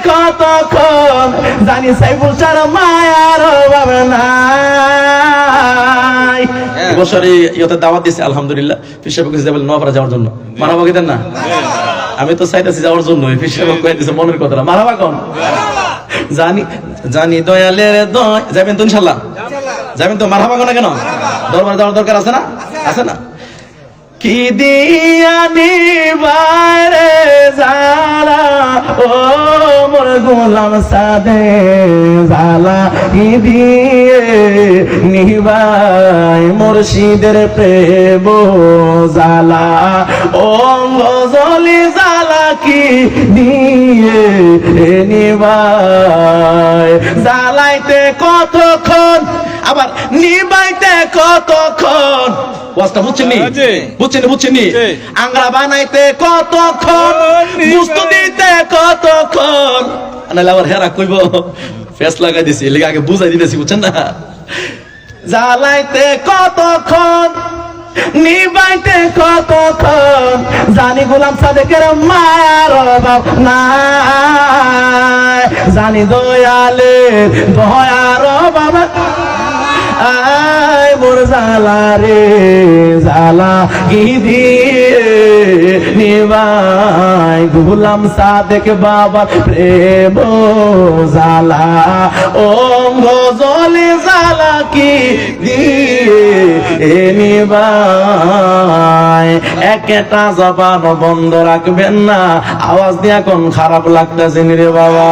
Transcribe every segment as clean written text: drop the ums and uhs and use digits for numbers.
কতক্ষণ জানি সাইফুল ছাড়া মায়ার অভাব নাই। এবছরে ইয়তে দাওয়াত দিছে আলহামদুলিল্লাহ, পিসাবকে যাবেন নোয়াপাড়া যাওয়ার জন্য। মারাবা কইতেন না? আমি তো চাইতেছি যাওয়ার জন্য, পিসাবক কই দিছে মনের কথাটা। মারাবা কোন? জানি জানি দয়ালের দয়। যাবেন তো ইনশাআল্লাহ? যাবেন তো? মারহাবা কোন কেন? দরবার যাওয়ার দরকার আছে না? আছে না? কি দিয়ানি বাইরে জালা ও মোর গোলাম সাদে জালা, কি দিয়ে নিবাই মুর্শিদের প্রেম জালা, ও গজলি জালা কি দিয়ে নিবাই। জ্বালাইতে কতক্ষণ আবার নিবাইতে কতক্ষণ, ওয়াজটা বুঝছেন? বুঝছেন? আংরা বানাইতে কতক্ষণ, বুঝতে দিতে কতক্ষণ। নাহলে আবার হেরা কইব ফেস লাগাই দিছি, এর আগে বুঝাই দিতেছি, বুঝছেন না? জ্বালাইতে কতক্ষণ নিবাইতে কতক্ষণ, জানি গোলাম সাদেকের মায়ার অভাব নাই, জানি দয়ালের দয়ার অভাব। আয় মোর জালা রে জালা, কি দিয়ে নিবাই গোলাম সাদেক বাবার প্রেম জালা, ও গজলে জালা কি দিয়ে নিবাই। একটা জবান বন্ধ রাখবেন না, আওয়াজ দিয়া কোন খারাপ লাগতেছে রে বাবা।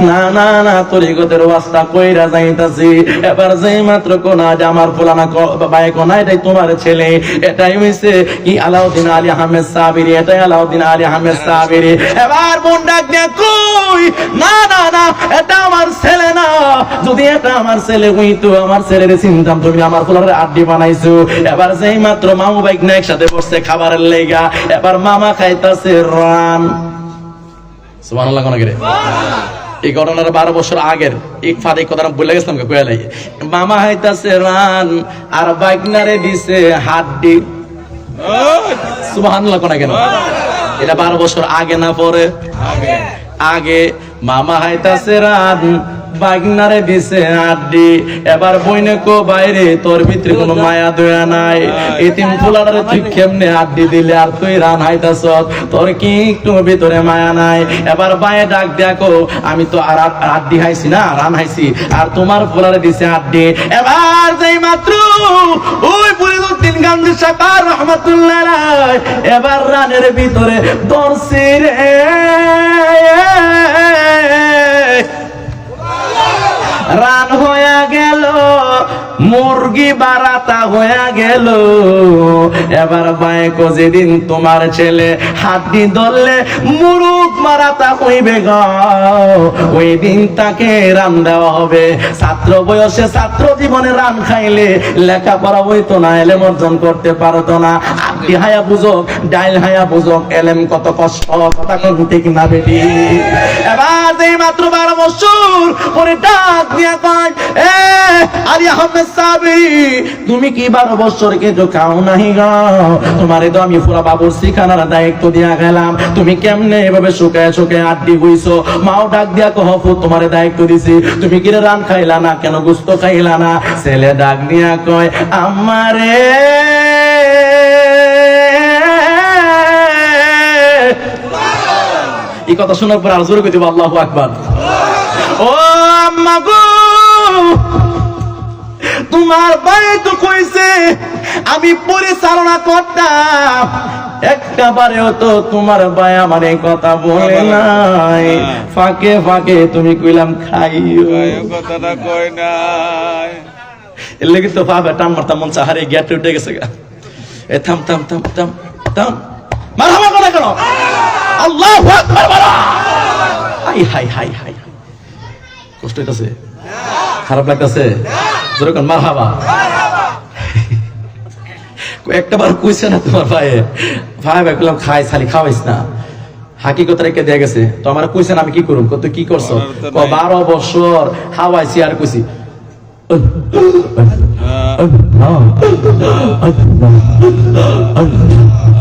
না না না, তরিকতের ওয়াজটা কইরা যাইতাছি। এবার যেই মাত্র কোনা যে আমার ফুলানা ভাই কোনা, এটাই তোমার ছেলে, এটাই হইছে কি আলাউদ্দিন আলী আহমেদ সাবিরি, এটাই আলাউদ্দিন আলী আহমেদ সাবিরি। এবার মন ডাক দিয়ে কই, না না না, এটা আমার ছেলে না। যদি এটা আমার ছেলে হইতো, আমার ছেলের চিন্তাম, তুমি আমার ফুলার আড্ডি বানাইছো। এবার যেই মাত্র মামু বাইক না একসাথে বসছে খাবারের লেগা, এবার মামা খাইতাছে রান। সুবহানাল্লাহ কোন করে? এই ঘটনার 12 বছর আগের এক ফাদিক কথা বলে গেছিলাম, কয়ালাই মামা হাইতাছে রান আর বাইকনারে দিছে হাড্ডি। সুবহানাল্লাহ কোন কেন? এটা 12 বছর আগে না পরে? আগে। মামা হাইতাছে রান, বাগনারে দিছে আড্ডি। এবার বইনে কো বাইরে তোর ভিতরে কোনো মায়া দয়া নাই, এতিম ফুলারে তুই কেমনে আড্ডি দিলে আর তুই রান হাইতাছ, তোর কি একটু ভিতরে মায়া নাই? এবার বাইরে ডাক দেখো, আমি তো আর আড্ডি হাইছি না, রান হাইছি, আর তোমার ফুলারে দিছে আড্ডি। এবার যেই মাত্র ওই ফরিদউদ্দিন গান্ধী সাহেব রহমাতুল্লাহ আলাইহি এবার রানের ভিতরে দর্শি রে, রান হয়ে গেল, মুরগি বারাতা হয়ে গেল। এবার বাইকো যেদিন তোমার ছেলে হাড্ডি ধরলে মুরুগ মারাতা হইবে গ, ওই দিন তাকে রান দেওয়া হবে। ছাত্র বয়সে ছাত্র জীবনে রান খাইলে লেখাপড়া হইতো না, এলেম অর্জন করতে পারতো না। আড্ডি হায়া বুঝক, ডাইল হায়া বুঝক, এলেম কত কষ্ট, কথা কোন ঠিক না বেটি? এবার এই মাত্র 12 বছর পরে ডাক দিয়া কয়, এ আলী আহমেদ সাবিরি, তুমি কি 12 বছর কিছু খাও নাই গো? তোমারে তো আমি পুরা বাবুর শিখানোর দায়িত্ব দিয়া গেলাম, তুমি কেমনে এভাবে শুকায় শুকায় আড্ডি হইছো? মাও ডাক দিয়া কহফু, তোমারে দায়িত্ব দিছি, তুমি কি রান খাইলা না কেন, গোস্ত খাইলা না? ছেলে ডাক দিয়া কয়, আমারে এই কথা শোনার পর আর জোরে কইতে আল্লাহু আকবার। ও আম্মা গো, তোমার ভাই তো কইছে আমি পরিচালনা করতাম, একটা বারেও তো তোমার ভাই আমার এই কথা বলে নাই। ফাঁকে ফাঁকে তুমি কইলাম খাইও, কথাটা কই নাই। এর লাগি তো ভাবে টান মারতাম, মন চাহারে গেটে উঠে গেছে গা। এ থাম থাম থাম থাম থাম, মারহাবা করে কেন? আল্লাহু আকবার বলো। হাই হাই হাই হাই, কষ্ট হইতাছে, খারাপ লাগতাছে, জোরে কোন মারহাবা। একটা বার কইছে না তোমার ভাই, ভাই ভাই বললাম খাই খালি খাওয়াইস না, হাকিকত রেখে দিয়ে গেছে। তো আমার কইছেন আমি কি করুম, তুই কি করছো? 12 বছর খাওয়াইছি আর কইছি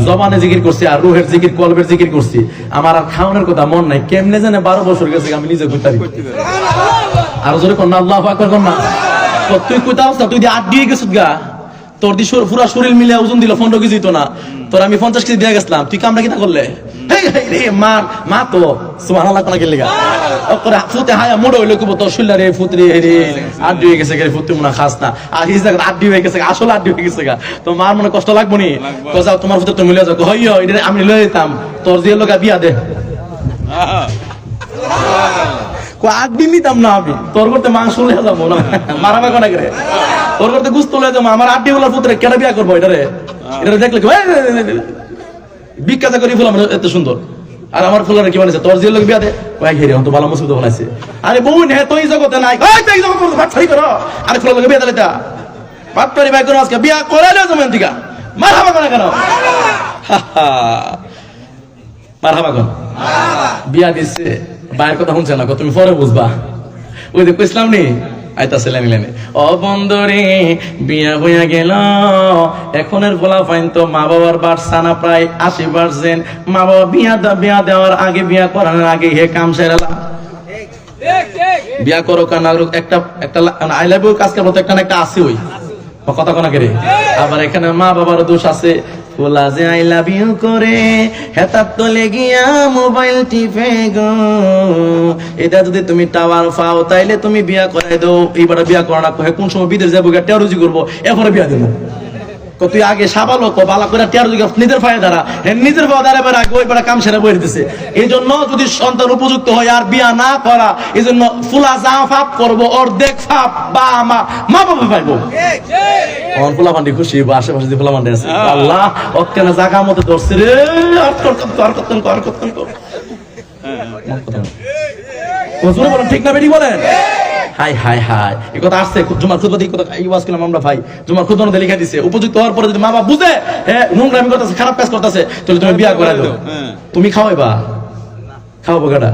জবানে জিকির করছি আর রুহের জিকির কলবের জিকির করছি, আমার আর খাওয়ানোর কথা মন নাই। কেমনে জানে 12 বছর গেছে আমি নিজে কইতারি। আর জোরে কর না আল্লাহু আকবার কর না। তুই কইতাছ না, তুই দিয়ে 8 দিয়ে গেছিস গা, তোর দি পুরা শরীর মিলে ওজন দিল 15 কেজি তো না, তোর আমি 50 কেজি দিয়ে গেছিলাম, তুই কামটা কিনা করলে? হেই হেই রে মা তো সুবহানাল্লাহ কোনা গেলি গা ওরে ফুতে হায়া মোড় হইলো কইবো তোর শুইলা রে ফুতরি রে আড্ডি হয়ে গেছে রে ফুতে মনে খাস না, আর হিজ জায়গা আড্ডি হয়ে গেছে, আসলে আড্ডি হয়ে গেছে গা, তো মার মনে কষ্ট লাগবো নি? কো যাও তোমার ফুতে তো মিলে যাও, হইও এটা আমি লয়ে যেতাম, তোর দিয়ে লগা বিয়া দে। কো আড্ডি নিতাম না আমি, তোর করতে মাংস লয়ে যাবো না, মারাবা কোনা করে তোর করতে গুস্ত লয়ে যাবো, আমার আড্ডি গুলার পুত্রে কেন বিয়া করবো? এটারে দেখলে বিখ্যাত করি ফুল আমার এত সুন্দর, আর আমার ফুলারে কি বানাইছে? তোর জির লোক বিয়া দে ওই ঘেরে তো ভালো মুসিবত বানাইছে। আরে বউ নে তুই জগতে নাই, ওই তুই জগতে ভাত ছাই করো, আরে ফুলার লোক বিয়া দিতা পাত্তরি ভাই করো, আজকে বিয়া করে না জমেন দিকা মারহাবা কোনা কেন? মারহাবা কোন বিয়া দিছে, বাইরের কথা শুনছে না, তুমি পরে বুঝবা। ওই যে কইছিলাম নি আইতাছে লেনে ও বন্ধুরে বিয়া হইয়া গেল, এখনের বলা ফাইন তো মা বাবার বাড়ছানা প্রায় 80%। মা বাবা বিয়া দেওয়ার আগে, বিয়া করানোর আগে হে কাম সেরালা বিয়া করো কেন একটা আই লাভ ইউ কাজ করবো, একটা না একটা আছে ওই কথা কোনা করে। আবার এখানে মা বাবার দোষ আছে, বলা যে আই লাভ ইউ করে হেতার তলে গিয়া মোবাইল টিপে গো, এটা যদি তুমি টাওয়ার পাও তাইলে তুমি বিয়া করাই দাও, এইবার বিয়া করা না কোন সময় বিদেশ যাবো টেরোজি করবো, এরপরে বিয়া দেবো। তুই আগে সাবালো বালা করে টেরোজি নিজের পায়ে দাঁড়া, নিজের পায়ে দাঁড়াবে আগে ওই কাম সেরা বই দিতেছে। এই জন্য যদি সন্তান উপযুক্ত হয় আর বিয়া না করা, এই জন্য ফুলা যা ফাপ করবো অর্ধেক ফাপ বা মা বাবা পাইবো। ফুলা মান্ডি খুশি বা আশেপাশে যে ফুলা মান্ডি আছে, আল্লাহ অকেন জায়গা মতো ধরছে রে, ঠিক না বেটি বলেন? হাই হাই হাই এই কথা আসছে জুমার খুতবা, এই কথা এই ওয়াজ করলাম আমরা ভাই, জুমার খুতবা লিখা দিছে, উপযুক্ত হওয়ার পরে যদি মা বাবা বুঝে নোংরামি করতেছে, খারাপ কাজ করতেছে, তাহলে তুমি বিয়া করে দাও। তুমি খাওয়াইবা, খাওয়াবো গাটা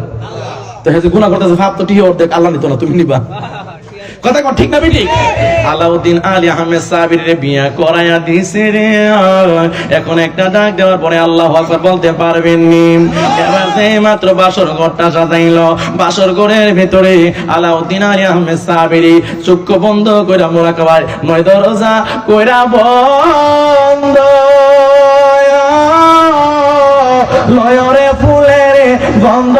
তো হ্যাঁ গুনাহ করতেছে, ভাব তো ঠিক অর্ধেক আল্লাহ নিত না, তুমি নিবা। কথা কর ঠিক না বেটি? আলাউদ্দিন আলী আহমেদ সাবিরের বিয়া করাইয়া দিছে রে, এখন একটা ডাক দেওয়ার পরে আল্লাহু আকবার বলতে পারবেন নি। এবার যে মাত্র বাসর ঘরটা সাজাইলো, বাসর ঘরের ভিতরে আলাউদ্দিন আলী আহমেদ সাবিরি চক্ষু বন্ধ কইরা মুরাকাবার 9 দরজা কইরা বন্ধ, লয়রে ফুলের গন্ধ,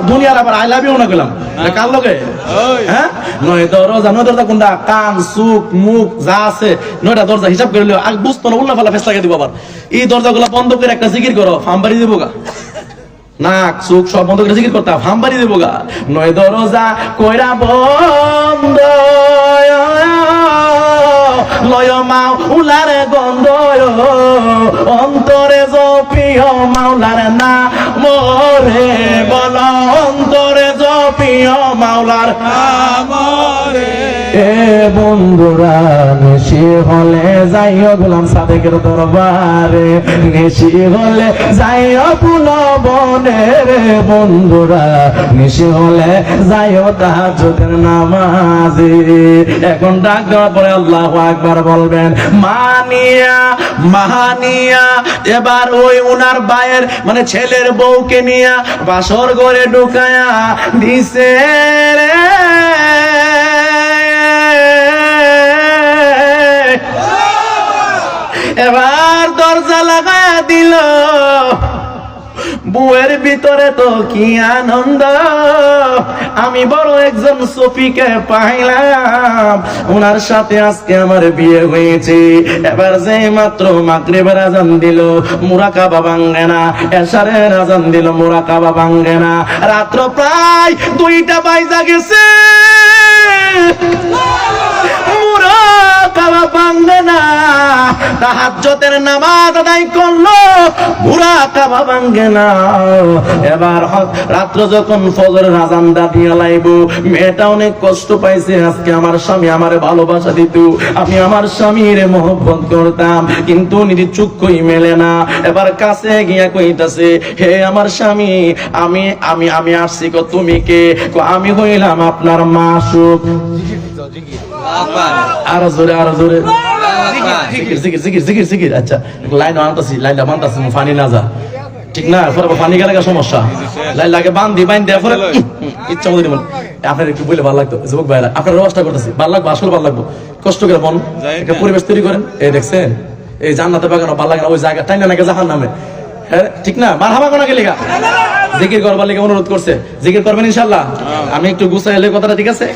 দুনিয়ার আবার আই লাভ ইউ না গেলাম কার লগে? হ্যাঁ 9 দরজা, 9 দরজা কোনটা? কান চোখ মুখ যা আছে 9টা দরজা হিসাব করে লিও, আর বুঝতো না উল্লা ফালা ফেস লাগিয়ে দিব। আবার এই দরজাগুলো বন্ধ করে একটা জিকির করো, ফার্ম দেবো গা, নাক চোখ সব বন্ধ করে জিকির করতাম, ফার্ম দেবো গা। 9 দরজা কইরা বন্ধ, লয় মাওলার গন্ধ, অন্তরে জপিও মাওলার নাম রে, বল অন্তরে জপিও মাওলার নাম রে। এ বন্ধুরা নেশি হলে যাইও গোলাম সাদেকের দরবারে, নেশি হলে যাইও পুনবনে রে, বন্ধুরা নেশি হলে যাইও তাহাজ্জুদের নামাজে। এখন ডাক দেওয়ার পরে আল্লাহু আকবার বলবেন মানিয়া মাহানিয়া। এবার ওই উনার ভাইয়ের মানে ছেলের বউকে নিয়া বাসর ঘরে ঢুকায়া দিছে রে, এবার দরজা লাগায়া দিল। বুয়ের ভিতরে তো কি আনন্দ, আমি বড় একজন সফিকে পাইলাম, ওনার সাথে আজকে আমার বিয়ে হয়েছে। এবার যে মাত্র মাগরিবের আজান দিল মুরাকাবা ভাঙ্গে না, এশারের আজান দিল মুরাকাবা ভাঙ্গে না, রাত্র প্রায় 2টা বাজা গেছে, মুরাকাবা ভাঙ্গে না। তাহাজ্জুদের নামাজ আদায় করলো, মুরাকাবা ভাঙ্গে না। এবার রাত্র যখন ফজরের আজানটা দিয়া লাইব, মেয়েটা অনেক কষ্ট পাইছে। আজকে আমার স্বামী আমারে ভালোবাসা দিত, আমি আমার স্বামীরে মহব্বত করতাম, কিন্তু নিজের চক্ষুই মেলে না। এবার কাছে গিয়া কইতাছে, হে আমার স্বামী, আমি আমি আমি আসছি, তুমি কে? আমি হইলাম আপনার মাসুক। আরো জোরে আরো জোরে জিকির জিকির জিকির জিকির জিকির। আচ্ছা লাইন আনতাছি, লাইনটা বানতাছি ফানি না যা, ঠিক না? পরে পানি গেলে সমস্যা, লাইন লাগে বান্ধি বাইন দেওয়া পরে ইচ্ছা মতো দিবেন। আপনার একটু বলে ভালো লাগতো যুবক ভাইরা, আপনার ব্যবস্থা করতেছি, ভালো লাগবে, আসলে ভালো লাগবে, কষ্ট করে বন একটা পরিবেশ তৈরি করেন। এই দেখছেন এই জান্নাতে বাগানো ভালো লাগে না, ওই জায়গা টাইনা নাকি জাহান নামে, হ্যাঁ ঠিক না? মার হাবা কোনা গেলিগা জিকির করবার লেগে অনুরোধ করছে, জিকির করবেন ইনশাল্লাহ। আমি একটু গুছাই এলে কথাটা, ঠিক আছে?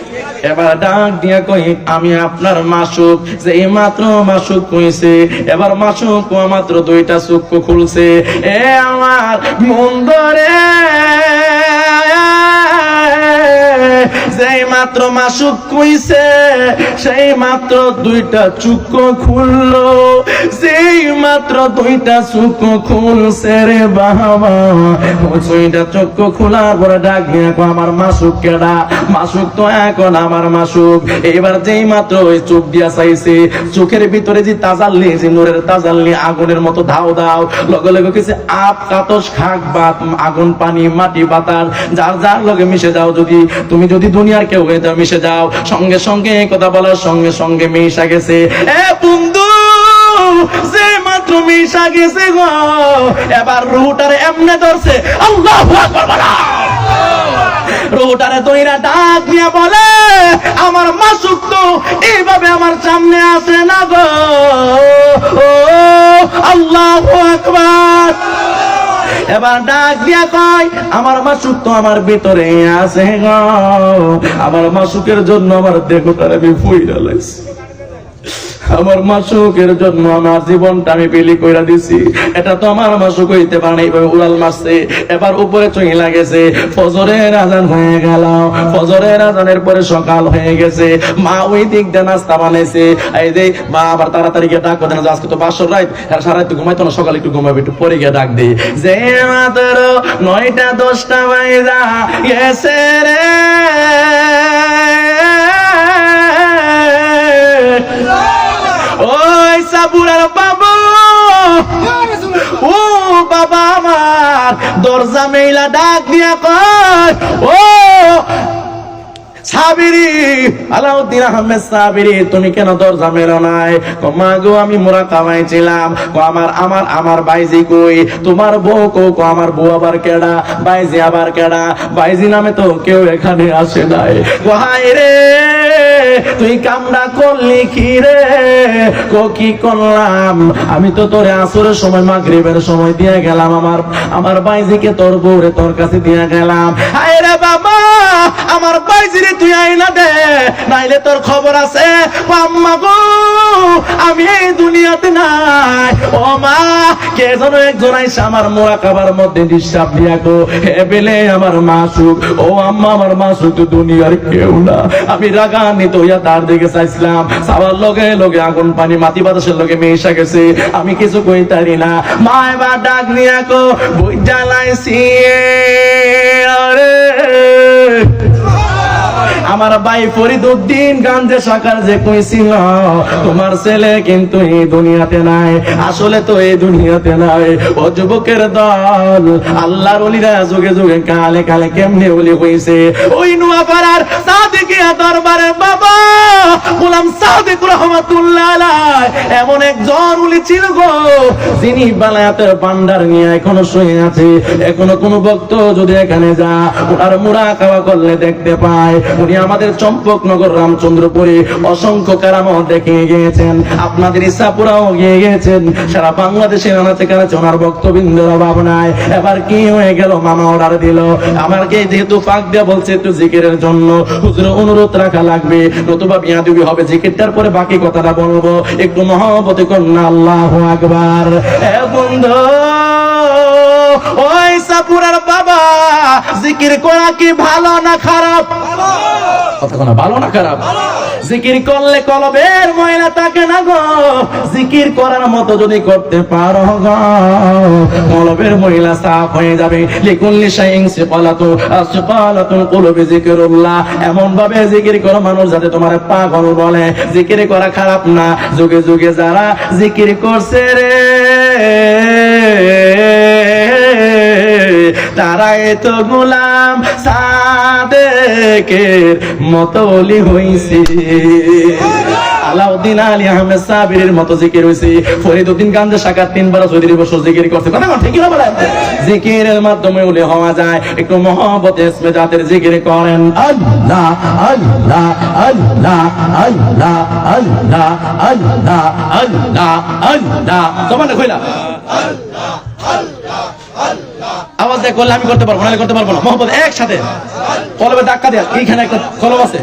এবার ডাক দিয়া কই আমি আপনার মাসুক, যে এই মাত্র মাসুক কইছে, এবার মাসুক মাত্র দুইটা চক্ষু খুলছে। এ আমার মন্দরে যেই মাত্র মাসুক কইছে সেই মাত্র দুইটা চক্ষু খুললো, সেই মাত্র দুইটা চক্ষু খুলছে রে বাবা। দুইটা চক্ষু খোলার পরে ডাক দিয়ে আমার মাসুক কেডা? মাসুক তো এখন আমার মাসুক। এবার যেই মাত্র ওই চোখ দিয়া চাইছে, চোখের ভিতরে যে তাজাল্লি, যে নূরের তাজাল্লি আগুনের মতো ধাও ধাও, লগে লগে কিছু আপ কাতস খাক বাত আগুন পানি মাটি বাতাস যার যার লগে মিশে যাও, তুমি যদি দুনিয়ার কেউ হয়ে যাও মিশে যাও, সঙ্গে সঙ্গে এই কথা বলার সঙ্গে সঙ্গে মিশা গেছে। এ বন্ধু যে মাত্র মিশা গেছে গো, এবার রুহটারে এমনে ধরছে, আল্লাহু আকবার বলা। রুহটারে দইরা ডাক দিয়া বলে আমার মাসুক তো এইভাবে আমার সামনে আসে না গো, ও আল্লাহু আকবার। এবার ডাক দিয়া কয় আমার মাসুক তো আমার ভিতরে আছে গো, আমার মাসুকের জন্য আমার দেহটারে আমি ফুইরা লাইছি, আমার মাসুকের জন্য আমার জীবনটা আমি বিলি কইরা দিছি। এটা তো আমার মাসুক হইতে পারে না, এইভাবে উড়াল মারছে। এবার উপরে চই লাগেছে, ফজরের আজান হয়ে গেল, ফজরের আজানের পরে সকাল হয়ে গেছে। মা ওই দিক দিয়ে নাস্তা বানাইছে, এই যে মা আবার তাড়াতাড়ি গিয়ে ডাক দেন, আজকে তো বাসর রাত, সারা রাত ঘুমাইতো না, সকালে একটু ঘুমাবে, একটু পরে গিয়ে ডাক দে, যে মাত্র 9টা 10টা বাজা গেছে রে, ওই সাবুরার বাবু, ও বাবা আমার দরজা মেলা ডাক দিয়া কয় ও সাবিরি, আলাউদ্দিন আহমেদ সাবিরি, তুমি কেন দরজা মেলো নাই? মা গো আমি মোরা কামাইছিলাম। আমার বাইজি কই? তোমার বউ কো? আমার বউ আবার কেডা? বাইজি আবার কেডা? বাইজি নামে তো কেউ এখানে আসে নাই। হায় রে তুই কামড়া করলি কি রে? কি করলাম? আমি তো তোরে আসরের সময় মাগরিবের সময় দিয়ে গেলাম, আমার বাইজিকে তোর বউরে তোর কাছে দিয়ে গেলাম। হায় রে বাবা আমার বাইজিরে তুই আইনা দে, নাইলে তোর খবর আছে। আম্মা গো আমি এই দুনিয়াতে নাই। ও মা কে যেন একজন আইসা আমার মোরাকাবার মধ্যে ডিস্টার্ব দিয়া গো, হে বেলে আমার মাসুক। ও আম্মা আমার মাসুক তো দুনিয়ার কেউ না। আমি রাগান্বিত হইয়া তার দিকে চাইছিলাম, চাওয়ার লগে লগে আগুন পানি মাটি বাতাসের লগে মিশা গেছে, আমি কিছু কইতারি না। মা এবার ডাক নিয়া গো বই জ্বালাইছি আমার ভাই ফরিদউদ্দিন গাঞ্জে সাকার যে কইছিল তোমার ছেলে কিন্তু এই দুনিয়াতে নাই, আসলে তো এই দুনিয়াতে নাই। ও যুবকের দল, আল্লাহর ওলিরা যুগে যুগে কালে কালে কেমনে ওলি হইছে। ওই নোয়াপাড়ার সাদিকিয়া দরবারের বাবা গোলাম সাদিক রহমাতুল্লাহ আলাইহি এমন একজন ওলি ছিল গো, যিনি বালায়াতের ভান্ডার নিয়ে এখনো শুয়ে আছে। এখনো কোন ভক্ত যদি এখানে যা ওনার মুরাকাবা করলে দেখতে পায় উনি আমাদের চম্পকনগর রামচন্দ্রপুরে অসংখ্য কারামত দেখিয়ে গিয়েছেন, আপনাদের ইসাপুরাও গিয়ে গিয়েছেন। সারা বাংলাদেশের আনাচে কানাচে ওনার ভক্তবৃন্দের অভাব নাই। এবার কি হয়ে গেল, মামা অর্ডার দিল আমাকে, যেহেতু ফাঁক দিয়ে বলছে একটু জিকিরের জন্য, হুজুর অনুরোধ রাখা লাগবে, নতুবা বিয়াদবি হবে। জিকিরটার পরে বাকি কথাটা বলবো, একটু মহব্বতে কন্যা আল্লাহু আকবার। এ বন্ধু ওই সাপুরার বাবা, জিকির করা কি ভালো না খারাপ? ভালো না খারাপ? জিকির করলে কলবের ময়লা থাকে না গো, জিকির করার মতো যদি করতে পারো গো কলবের ময়লা সাফ হয়ে যাবে। লিকুল্লি শাইইন সিকালাতুন কুলুবি যিকরুল্লাহ, এমন ভাবে জিকির করো মানুষ যাতে তোমার পাগল বলে। জিকির করা খারাপ না, যুগে যুগে যারা জিকির করছে রে তারাই তো গোলাম সাদেকের মতো ওলি হইছে। আলাউদ্দিন আলী আহমেদ সাবিরের মতো জিকির হইছে। ফরিদউদ্দিন গান্ধী সাকাত 3 বার 34 বছর জিকির করছে। কথা কোন ঠিক না বলেন? জিকিরের মাধ্যমে ওলি হওয়া যায়। একটু মহব্বত ইসমে জাতের জিকির করেন। আল্লাহ আল্লাহ আল্লাহ আল্লাহ আল্লাহ আল্লাহ আল্লাহ আল্লাহ। জবানে কইলা আওয়াজ দেখ করলে আমি করতে পারবো না, করতে পারবো না। মোহাম্মদ একসাথে কলবে ধাক্কা দেয়া, এইখানে একটা কলম আছে।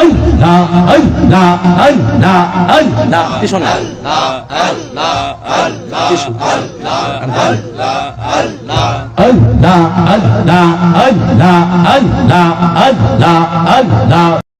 আল্লাহ আল্লাহ আল্লাহ আল্লাহ। কি শোনা? আল্লাহ আল্লাহ আল্লাহ আল্লাহ আল্লাহ আল্লাহ আল্লাহ আল্লাহ।